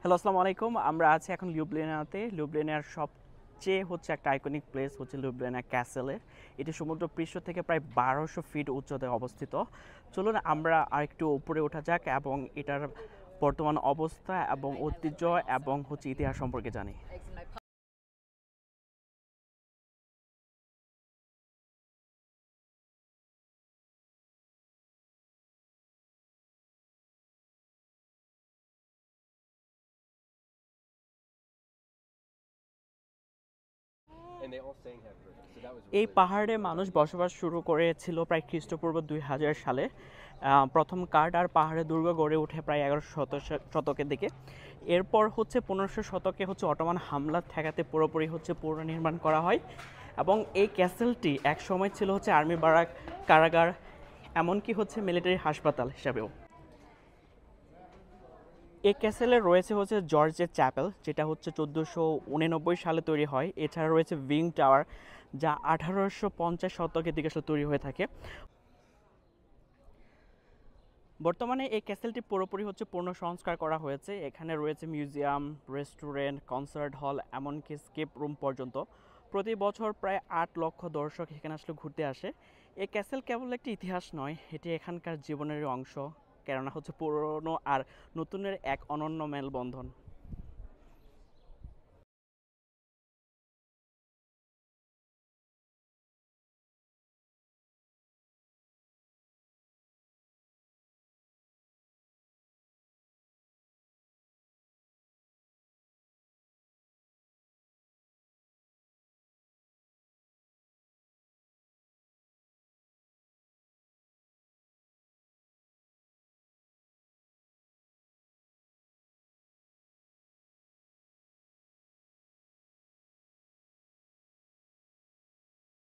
Hello, আসসালামু আলাইকুম। আমরা আছি এখন লিউব্লিয়ানাতে। লিউব্লিয়ানার সবচেয়ে একটা আইকনিক প্লেস হচ্ছে লিউব্লিয়ানা ক্যাসেলে। এটি সমুদ্র পৃষ্ঠ থেকে প্রায় 1200 ফিট উচ্চতায় অবস্থিত। চলুন আমরা আরেকটু উপরে ওঠা যাক এবং এটার বর্তমান অবস্থা এবং ঐতিহ্য এবং ইতিহাস সম্পর্কে জানি। এই পাহাড়ে মানুষ বসবাস শুরু করেছিল প্রায় খ্রিস্টপূর্ব 2000 সালে। প্রথম কাঠ আর পাহাড়ে দুর্গ গড়ে ওঠে প্রায় 1100 শতকের দিকে। এরপর 1500 শতকে অটোমান হামলা ঠেকাতে পুরোপুরি পুনর্নির্মাণ করা হয় এবং এই ক্যাসেলটি এক সময় ছিল আর্মি বারাক, কারাগার, এমনকি মিলিটারি হাসপাতাল হিসাবেও। এই ক্যাসেলে রয়েছে জর্জের চ্যাপেল, যেটা 1499 সালে তৈরি হয়। এছাড়া রয়েছে উইং টাওয়ার, যা 1850 শতকের দিকে তৈরি হয়ে থাকে। বর্তমানে এই ক্যাসেলটি পুরোপুরি পূর্ণ সংস্কার করা হয়েছে। এখানে রয়েছে মিউজিয়াম, রেস্টুরেন্ট, কনসার্ট হল, এমনকি স্কেপ রুম পর্যন্ত। প্রতি বছর প্রায় 8 লক্ষ দর্শক এখানে ঘুরতে আসে। এই ক্যাসেল কেবল একটি ইতিহাস নয়, এটি এখানকার জীবনের অংশ, কেননা পুরনো আর নতুনের এক অনন্য মেলবন্ধন।